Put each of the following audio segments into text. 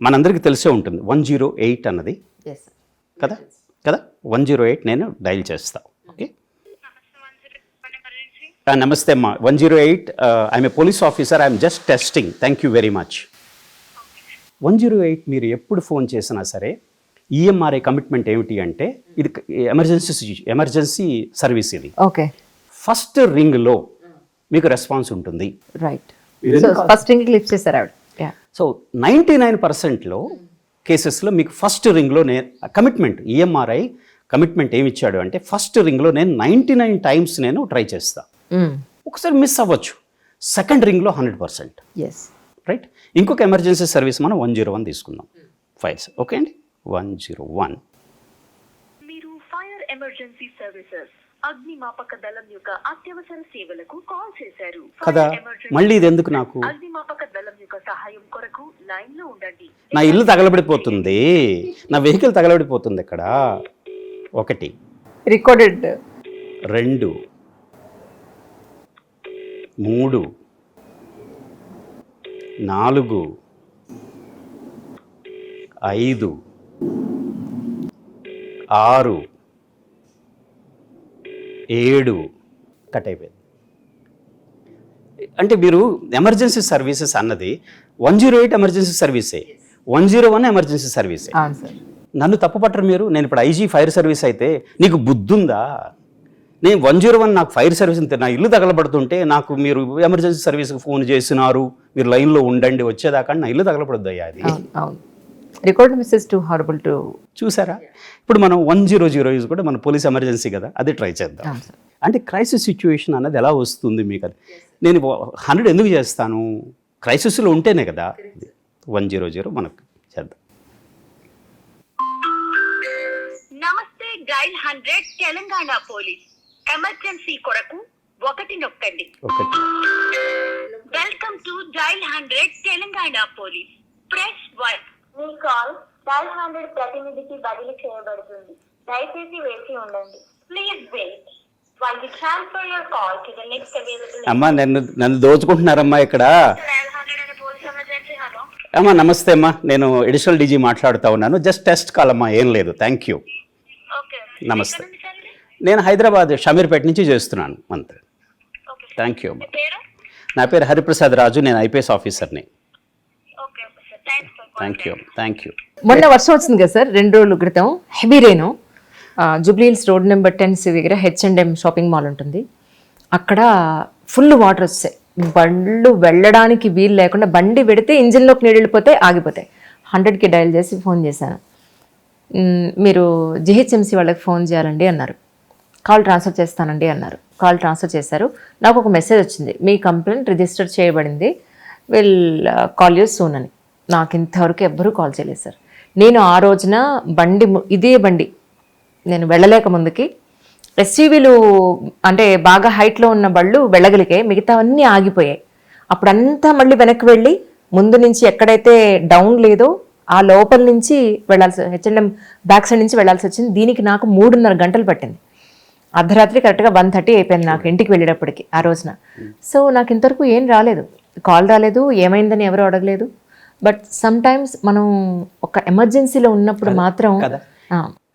మనందరికీ తెలిసే ఉంటుంది 108 అన్నది ఎస్ కదా కదా 108 నేను డైల్ చేస్తా. ఓకే, నమస్తే అమ్మా. 108 I'm a police officer, I'm just testing. Thank you very much. 108 మీరు ఎప్పుడు ఫోన్ చేసినా సరే ఈఎంఆర్ఐ కమిట్మెంట్ ఏమిటి అంటే ఇది ఎమర్జెన్సీ సర్వీస్. ఇది ఓకే, ఫస్ట్ రింగ్లో మీకు రెస్పాన్స్ ఉంటుంది. Right. So first ring lift చేశారు ఆవిడ. సో 99%లో కేసెస్లో మీకు ఫస్ట్ రింగ్లో నేను కమిట్మెంట్ ఈఎంఆర్ఐ కమిట్మెంట్ ఏమి ఇచ్చాడు అంటే ఫస్ట్ రింగ్లో నేను 99 టైమ్స్ నేను ట్రై చేస్తా. ఒకసారి మిస్ అవ్వచ్చు, సెకండ్ రింగ్లో 100%. Yes, right. ఇంకొక ఎమర్జెన్సీ సర్వీస్ మనం 101 తీసుకుందాం. ఫైల్స్ ఓకే అండి. 101 మీరు ఫైర్ ఎమర్జెన్సీ సర్వీసెస్ అగ్నిమాపక దళం యొక్క అత్యవసర సేవలకు కాల్ చేశారు కదా. మళ్ళీ ఇది ఎందుకు నాకు? అగ్నిమాపక దళం యొక్క సహాయం కొరకు లైన్ లో ఉండండి. నా ఇల్లు తగలబడిపోతుంది, నా వెహికల్ తగలబడిపోతుంది. ఇక్కడ 1 రికార్డెడ్ 2 3 4 5 6 7 కట్ అయిపోయింది. అంటే మీరు ఎమర్జెన్సీ సర్వీసెస్ అన్నది 108 ఎమర్జెన్సీ సర్వీసే, 101 ఎమర్జెన్సీ సర్వీసే. నన్ను తప్పుపట్టరు మీరు. నేను ఇప్పుడు ఐజీ ఫైర్ సర్వీస్ అయితే నీకు బుద్ధుందా? నేను 101 నాకు ఫైర్ సర్వీస్ అంతే. నా ఇల్లు తగలబడుతుంటే నాకు మీరు ఎమర్జెన్సీ సర్వీస్కి ఫోన్ చేసినారు, మీరు లైన్లో ఉండండి వచ్చేదాకా నా ఇల్లు తగలబడద్దు అయ్యా. అది record misses too horrible to. చూసారా? ఇప్పుడు మనం 100 కూడా మన పోలీస్ ఎమర్జెన్సీ కదా, అది ట్రై చేద్దాం. అంటే క్రైసిస్ సిచ్యువేషన్ అన్నది ఎలా వస్తుంది మీకు? అది నేను 100 ఎందుకు చేస్తాను? క్రైసిస్లో ఉంటేనే కదా. 100 మనకు చేద్దాం. నమస్తే, డైల్ 100 తెలంగాణ పోలీస్. ఎమర్జెన్సీ కొరకు 1 నొక్కండి. Welcome to dial 100 Telangana police. Press 1. మీ కాల్ డైల్ 100 ప్రతినిధికి బదిలీ చేయబడుతుంది. దయచేసి వేచి ఉండండి. Please wait while we transfer your call to the next available. అమ్మా, నన్ను దోచుకుంటున్నారమ్మా ఇక్కడ. డైల్ 100 అనే పోలీస్ ఎమర్జెన్సీ. హలో అమ్మా, నమస్తే అమ్మా. నేను అడిషనల్ డీజీ మాట్లాడుతూ ఉన్నాను. జస్ట్ టెస్ట్ కాల్ అమ్మా, ఏం లేదు. Thank you. ఓకే, నమస్తే. నేను హైదరాబాద్ షమీర్పేట నుంచి చేస్తున్నాను. అంతే. థ్యాంక్ యూ అమ్మా. నా పేరు హరిప్రసాద్ రాజు, నేను ఐపీఎస్ ఆఫీసర్ని. Thank you. మొన్న వర్షం వచ్చింది కదా సార్, 2 రోజుల క్రితం heavy rain. Jubilee Hills road number 10 దగ్గర H&M షాపింగ్ మాల్ ఉంటుంది. అక్కడ ఫుల్ వాటర్ వస్తాయి, బండ్లు వెళ్ళడానికి వీలు లేకుండా, బండి పెడితే ఇంజిన్లోకి నీళ్ళు వెళ్ళిపోతే ఆగిపోతాయి. 100కి డయల్ చేసి ఫోన్ చేశాను. మీరు జిహెచ్ఎంసీ వాళ్ళకి ఫోన్ చేయాలండి అన్నారు. కాల్ ట్రాన్స్ఫర్ చేస్తానండి అన్నారు. కాల్ ట్రాన్స్ఫర్ చేశారు. నాకు ఒక మెసేజ్ వచ్చింది, మీ కంప్లైంట్ రిజిస్టర్ చేయబడింది, విల్ కాల్ యూ సూన్ అని. నాకు ఇంతవరకు ఎవ్వరూ కాల్ చేయలేదు సార్. నేను ఆ రోజున ఇదే బండి నేను వెళ్ళలేక ముందుకి ఎస్యూవీలు అంటే బాగా హైట్లో ఉన్న బళ్ళు వెళ్ళగలిగాయి, మిగతావన్నీ ఆగిపోయాయి. అప్పుడంతా మళ్ళీ వెనక్కి వెళ్ళి ముందు నుంచి ఎక్కడైతే డౌన్ లేదో ఆ లోపల నుంచి H&M బ్యాక్ సైడ్ నుంచి వెళ్ళాల్సి వచ్చింది. దీనికి నాకు 3.5 గంటలు పట్టింది. అర్ధరాత్రి కరెక్ట్గా 1:30 అయిపోయింది నాకు ఇంటికి వెళ్ళేటప్పటికి ఆ రోజున. సో నాకు ఇంతవరకు ఏం రాలేదు, కాల్ రాలేదు, ఏమైందని ఎవరు అడగలేదు. బట్ సమ్ టైమ్స్ మనం ఒక ఎమర్జెన్సీలో ఉన్నప్పుడు మాత్రం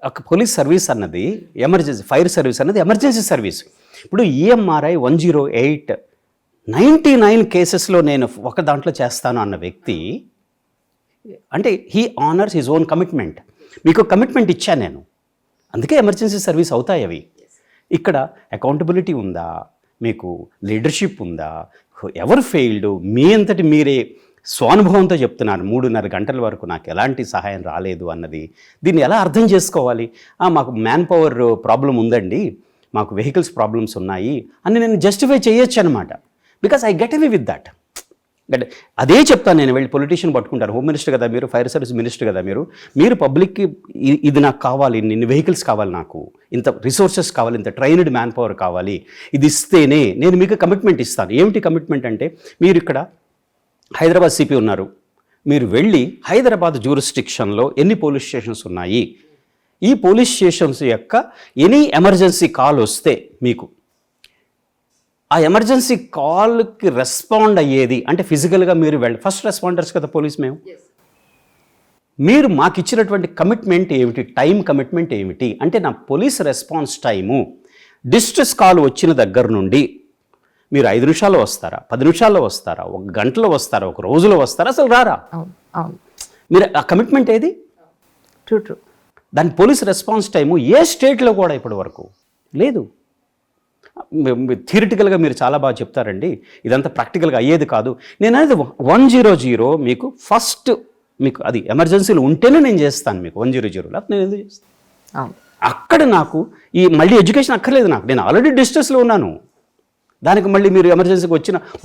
ఒక పోలీస్ సర్వీస్ అన్నది ఎమర్జెన్సీ, ఫైర్ సర్వీస్ అన్నది ఎమర్జెన్సీ సర్వీస్. ఇప్పుడు ఈఎంఆర్ఐ 108 99 కేసెస్లో నేను ఒక దాంట్లో చేస్తాను అన్న వ్యక్తి అంటే he honours his own commitment. మీకు కమిట్మెంట్ ఇచ్చాను నేను, అందుకే ఎమర్జెన్సీ సర్వీస్ అవుతాయి అవి. ఇక్కడ అకౌంటబిలిటీ ఉందా, మీకు లీడర్షిప్ ఉందా, ఎవరు ఫెయిల్డ్, మీ అంతటి మీరే స్వానుభవంతో చెప్తున్నాను. 3.5 గంటల వరకు నాకు ఎలాంటి సహాయం రాలేదు అన్నది దీన్ని ఎలా అర్థం చేసుకోవాలి? మాకు మ్యాన్ పవర్ ప్రాబ్లం ఉందండి, మాకు వెహికల్స్ ప్రాబ్లమ్స్ ఉన్నాయి అని నేను జస్టిఫై చేయొచ్చు అనమాట. Because I get away with that. అదే చెప్తాను నేను. వెళ్ళి పొలిటీషియన్ పట్టుకుంటాను, హోమ్ మినిస్టర్ కదా మీరు, ఫైర్ సర్వీస్ మినిస్టర్ కదా మీరు పబ్లిక్కి ఇది నాకు కావాలి, ఇన్ని వెహికల్స్ కావాలి, నాకు ఇంత రిసోర్సెస్ కావాలి, ఇంత ట్రైన్డ్ మ్యాన్ పవర్ కావాలి, ఇది ఇస్తేనే నేను మీకు కమిట్మెంట్ ఇస్తాను. ఏమిటి కమిట్మెంట్ అంటే, మీరు ఇక్కడ హైదరాబాద్ సిపి ఉన్నారు, మీరు వెళ్ళి హైదరాబాద్ జ్యూరిస్డిక్షన్లో ఎన్ని పోలీస్ స్టేషన్స్ ఉన్నాయి, ఈ పోలీస్ స్టేషన్స్ యొక్క ఎనీ ఎమర్జెన్సీ కాల్ వస్తే మీకు ఆ ఎమర్జెన్సీ కాల్కి రెస్పాండ్ అయ్యేది అంటే ఫిజికల్గా మీరు ఫస్ట్ రెస్పాండర్స్ కదా పోలీస్ మేము, మీరు మాకు ఇచ్చినటువంటి కమిట్మెంట్ ఏమిటి, టైం కమిట్మెంట్ ఏమిటి అంటే నా police response time distress call వచ్చిన దగ్గర నుండి మీరు 5 నిమిషాల్లో వస్తారా, 10 నిమిషాల్లో వస్తారా, 1 గంటలో వస్తారా, 1 రోజులో వస్తారా, అసలు రారా? అవును అవును మీరు ఆ కమిట్మెంట్ ఏది? ట్రూ దాని పోలీస్ రెస్పాన్స్ టైము ఏ స్టేట్లో కూడా ఇప్పటి వరకు లేదు. థియరిటికల్గా మీరు చాలా బాగా చెప్తారండి, ఇదంతా ప్రాక్టికల్గా అయ్యేది కాదు. నేను అనేది 100 మీకు ఫస్ట్ మీకు అది ఎమర్జెన్సీలు ఉంటేనే నేను చేస్తాను మీకు 100, లేకపోతే నేను ఎందుకు చేస్తాను? అవును అక్కడ నాకు ఈ మళ్ళీ ఎడ్యుకేషన్ అక్కర్లేదు నాకు, నేను ఆల్రెడీ డిస్ట్రెస్లో ఉన్నాను. దానికి మళ్ళీ మీరు ఎమర్జెన్సీకి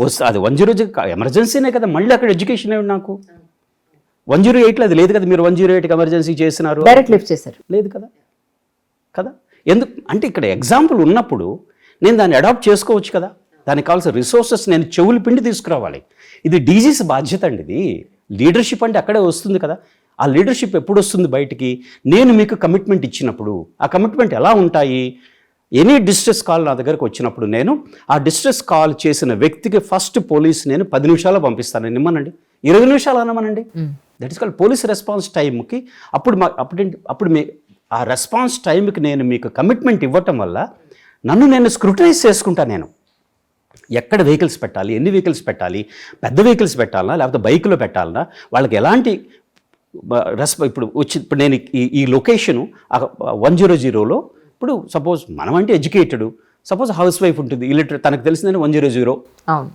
వస్తే అది 100 ఎమర్జెన్సీనే కదా, మళ్ళీ అక్కడ ఎడ్యుకేషన్ ఏమిటి నాకు? 108లో అది లేదు కదా, మీరు 108కి ఎమర్జెన్సీ చేసినారు, డైరెక్ట్ లిఫ్ట్ చేశారు. లేదు కదా కదా ఎందుకు అంటే ఇక్కడ ఎగ్జాంపుల్ ఉన్నప్పుడు నేను దాన్ని అడాప్ట్ చేసుకోవచ్చు కదా. దానికి కావాల్సిన రిసోర్సెస్ నేను చెవులు పిండి తీసుకురావాలి. ఇది డీజీస్ బాధ్యత అండి. ఇది లీడర్షిప్ అంటే అక్కడే వస్తుంది కదా. ఆ లీడర్షిప్ ఎప్పుడు వస్తుంది బయటికి? నేను మీకు కమిట్మెంట్ ఇచ్చినప్పుడు. ఆ కమిట్మెంట్ ఎలా ఉంటాయి? ఎనీ డిస్ట్రెస్ కాల్ నా దగ్గరకు వచ్చినప్పుడు నేను ఆ డిస్ట్రెస్ కాల్ చేసిన వ్యక్తికి ఫస్ట్ పోలీస్ నేను 10 నిమిషాల్లో పంపిస్తాను. నేను ఇమ్మనండి 20 నిమిషాలు అనమనండి. That is called police response టైంకి. అప్పుడు ఆ రెస్పాన్స్ టైంకి నేను మీకు కమిట్మెంట్ ఇవ్వటం వల్ల నన్ను నేను స్క్రూటనైజ్ చేసుకుంటాను. నేను ఎక్కడ వెహికల్స్ పెట్టాలి, ఎన్ని వెహికల్స్ పెట్టాలి, పెద్ద వెహికల్స్ పెట్టాలనా లేకపోతే బైక్లో పెట్టాలనా, వాళ్ళకి ఎలాంటి ఇప్పుడు నేను ఈ లొకేషను 100లో ఇప్పుడు సపోజ్ మనం అంటే ఎడ్యుకేటెడ్, సపోజ్ హౌస్ వైఫ్ ఉంటుంది, ఇల్లిటరేట్, తనకు తెలిసిందని 100. అవును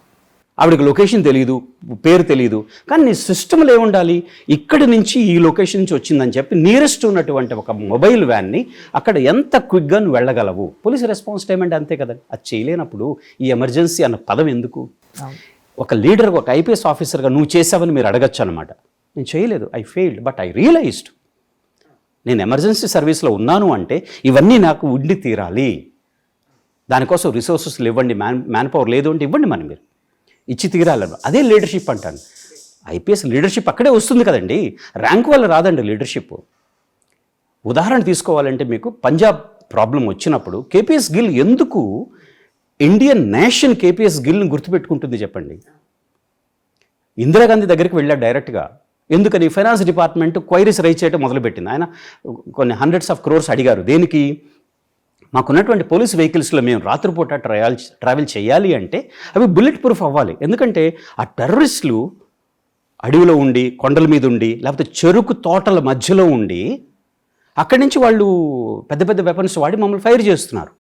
ఆవిడకి లొకేషన్ తెలియదు, పేరు తెలియదు, కానీ నీ సిస్టమ్లో ఏముండాలి, ఇక్కడి నుంచి ఈ లొకేషన్ నుంచి వచ్చిందని చెప్పి నియరెస్ట్ ఉన్నటువంటి ఒక మొబైల్ వ్యాన్ని అక్కడ ఎంత క్విక్గా నువ్వు వెళ్ళగలవు. పోలీస్ రెస్పాన్స్ టైం అంటే అంతే కదండి. అది చేయలేనప్పుడు ఈ ఎమర్జెన్సీ అన్న పదం ఎందుకు? ఒక లీడర్, ఒక ఐపీఎస్ ఆఫీసర్గా నువ్వు చేసావని మీరు అడగచ్చు అనమాట. నేను చేయలేదు, I failed, but I realised నేను ఎమర్జెన్సీ సర్వీస్లో ఉన్నాను అంటే ఇవన్నీ నాకు ఉండి తీరాలి. దానికోసం రిసోర్సెస్లు ఇవ్వండి, మ్యాన్ పవర్ లేదు అంటే ఇవ్వండి, మనం మీరు ఇచ్చి తీరాలి. అదే లీడర్షిప్ అంటాను. ఐపీఎస్ లీడర్షిప్ అక్కడే వస్తుంది కదండి, ర్యాంక్ వల్ల రాదండి లీడర్షిప్. ఉదాహరణ తీసుకోవాలంటే మీకు పంజాబ్ ప్రాబ్లం వచ్చినప్పుడు కేపీఎస్ గిల్ ఎందుకు ఇండియన్ నేషన్ కేపీఎస్ గిల్ని గుర్తుపెట్టుకుంటుంది చెప్పండి? ఇందిరాగాంధీ దగ్గరికి వెళ్ళాడు డైరెక్ట్గా. ఎందుకని? ఫైనాన్స్ డిపార్ట్మెంట్ క్వైరీస్ రైజ్ చేయడం మొదలుపెట్టింది. ఆయన కొన్ని హండ్రెడ్స్ ఆఫ్ క్రోర్స్ అడిగారు. దేనికి? మాకున్నటువంటి పోలీస్ వెహికల్స్లో మేము రాత్రిపూట ట్రావెల్ చేయాలి అంటే అవి బుల్లెట్ ప్రూఫ్ అవ్వాలి. ఎందుకంటే ఆ టెర్రరిస్టులు అడవిలో ఉండి, కొండల మీద ఉండి, లేకపోతే చెరుకు తోటల మధ్యలో ఉండి అక్కడి నుంచి వాళ్ళు పెద్ద పెద్ద వెపన్స్ వాడి మమ్మల్ని ఫైర్ చేస్తున్నారు.